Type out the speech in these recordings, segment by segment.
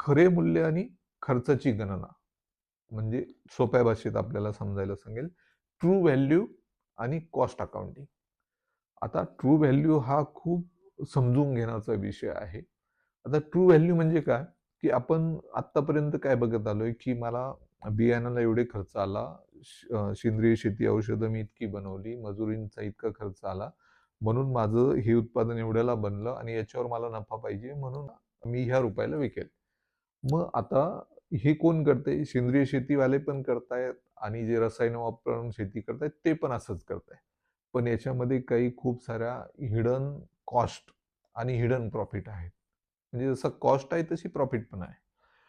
खरे मूल्य आणि खर्चाची गणना म्हणजे सोप्या भाषेत आपल्याला समजायला सांगेल ट्रू व्हॅल्यू आणि कॉस्ट अकाउंटिंग. आता ट्रू व्हॅल्यू हा खूप समजून घेण्याचा विषय आहे. आता ट्रू व्हॅल्यू म्हणजे काय, की आपण आत्तापर्यंत काय बघत आलोय, की मला बियाणाला एवढे खर्च आला, सेंद्रिय शेती औषधं मी इतकी बनवली, मजुरींचा इतका खर्च आला, म्हणून माझं हे उत्पादन एवढ्याला बनलं आणि याच्यावर मला नफा पाहिजे म्हणून मी ह्या रुपयाला विकेल. मग आता हे कोण करतंय? सेंद्रिय शेतीवाले पण करतायत आणि जे रसायनं वापरून शेती करतायत ते पण असंच करताय. पण याच्यामध्ये काही खूप साऱ्या हिडन कॉस्ट आणि हिडन प्रॉफिट आहेत. म्हणजे जसं कॉस्ट आहे तशी प्रॉफिट पण आहे.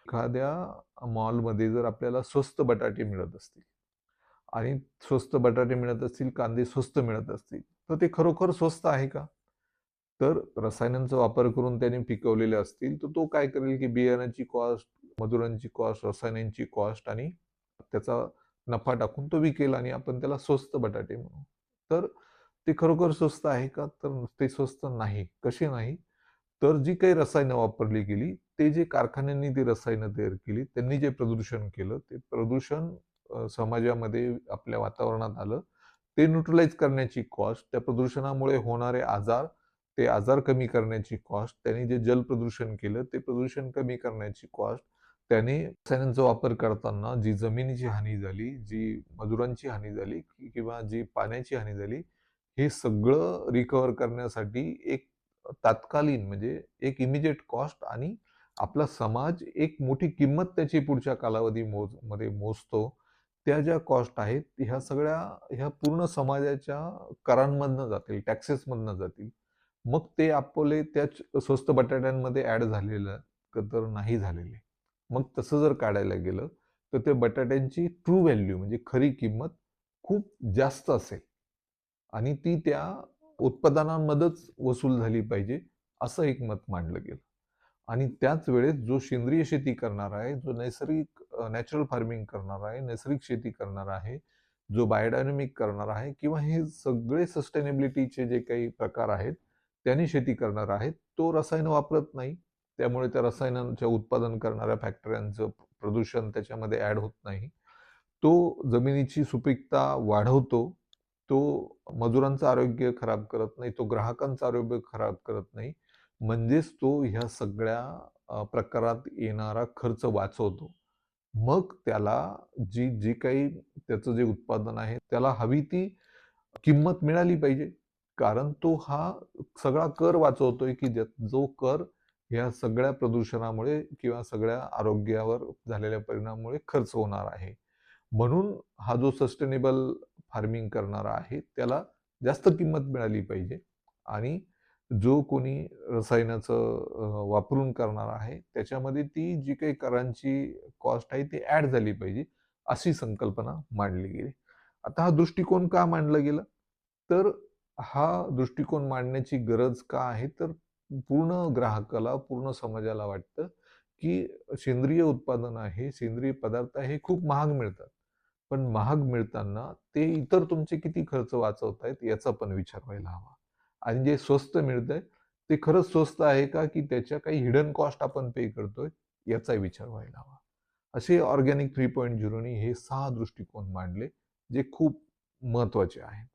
एखाद्या मॉलमध्ये जर आपल्याला स्वस्त बटाटे मिळत असतील आणि स्वस्त बटाटे मिळत असतील, कांदे स्वस्त मिळत असतील, तर ते खरोखर स्वस्त आहे का? तर रसायनांचा वापर करून त्याने पिकवलेले असतील, तर तो काय करेल, की बियाण्याची कॉस्ट, मजुरांची कॉस्ट, रसायनांची कॉस्ट आणि त्याचा नफा टाकून तो विकेल आणि आपण त्याला स्वस्त बटाटे म्हणू. तर ते खरोखर स्वस्त आहे का? तर ते स्वस्त नाही. कसे नाही? तर जी काही रसायनं वापरली गेली, ते जे कारखान्यांनी ती रसायनं तयार केली, त्यांनी जे प्रदूषण केलं, ते प्रदूषण समाजामध्ये आपल्या वातावरणात आलं. ते न्यूट्रलाइज करण्याची कॉस्ट, त्या प्रदूषणामुळे होणारे आजार, ते आजार कमी करण्याची कॉस्ट, त्यांनी जे जलप्रदूषण केलं, ते प्रदूषण कमी करण्याची कॉस्ट, त्याने रसायनांचा वापर करताना जी जमिनीची हानी झाली, जी मजुरांची हानी झाली किंवा जी पाण्याची हानी झाली, हे सगळं रिकव्हर करण्यासाठी एक तात्कालीन म्हणजे एक इमिजिएट कॉस्ट आणि आपला समाज एक मोठी किंमत त्याची पुढच्या कालावधी मध्ये मोजतो. त्या ज्या कॉस्ट आहेत, ह्या पूर्ण समाजाच्या करांमधनं जातील, टॅक्सेसमधनं जातील. मग ते आपले त्याच स्वस्त बटाट्यांमध्ये ॲड झालेलं तर नाही झालेले. मग तसं जर काढायला गेलं, तर ते बटाट्यांची ट्रू व्हॅल्यू म्हणजे खरी किंमत खूप जास्त असेल आणि ती त्या उत्पादनांमध्येच वसूल झाली पाहिजे, असं एक मत मांडलं गेलं. आणि त्याच वेळेस जो सेंद्रिय शेती करणार आहे, जो नैसर्गिक नॅचरल फार्मिंग करणार आहे, नैसर्गिक शेती करणार आहे, जो बायोडायनॅमिक करणार आहे किंवा हे सगळे सस्टेनेबिलिटीचे जे काही प्रकार आहेत, त्यांनी शेती करणार आहे, तो रसायनं वापरत नाही. त्यामुळे त्या रसायनांचे उत्पादन करणाऱ्या फॅक्टऱ्यांचं प्रदूषण त्याच्यामध्ये ॲड होत नाही. तो जमिनीची सुपीकता वाढवतो. तो मजुरांचं आरोग्य खराब करत नाही, तो ग्राहकांचं आरोग्य खराब करत नाही. म्हणजेच तो ह्या सगळ्या प्रकारात येणारा खर्च वाचवतो. मग त्याला जी जी काही त्याचं जे उत्पादन आहे, त्याला हवी ती किंमत मिळाली पाहिजे. कारण तो हा सगळा कर वाचवतोय, की जो कर ह्या सगळ्या प्रदूषणामुळे किंवा सगळ्या आरोग्यावर झालेल्या परिणामामुळे खर्च होणार आहे. म्हणून हा जो सस्टेनेबल फार्मिंग करणारा आहे, त्याला जास्त किंमत मिळाली पाहिजे आणि जो कोणी रसायनाचं वापरून करणार आहे, त्याच्यामध्ये ती जी काही करांची कॉस्ट आहे, ती ॲड झाली पाहिजे, अशी संकल्पना मांडली गेली. आता हा दृष्टिकोन का मांडला गेला? तर हा दृष्टिकोन मांडण्याची गरज का आहे? तर पूर्ण ग्राहकाला, पूर्ण समाजाला वाटतं, की सेंद्रिय उत्पादन आहे, सेंद्रिय पदार्थ आहे, हे खूप महाग मिळतात. पण महाग मिळताना ते इतर तुमचे किती खर्च वाचवतायत याचा पण विचार व्हायला हवा. आणि जे स्वस्त मिळतंय, ते खरंच स्वस्त आहे का? की त्याच्या काही हिडन कॉस्ट आपण पे करतोय याचा विचार व्हायला हवा. असे ऑर्गॅनिक 3.0 नी हे 6 दृष्टिकोन मांडले, जे खूप महत्त्वाचे आहेत.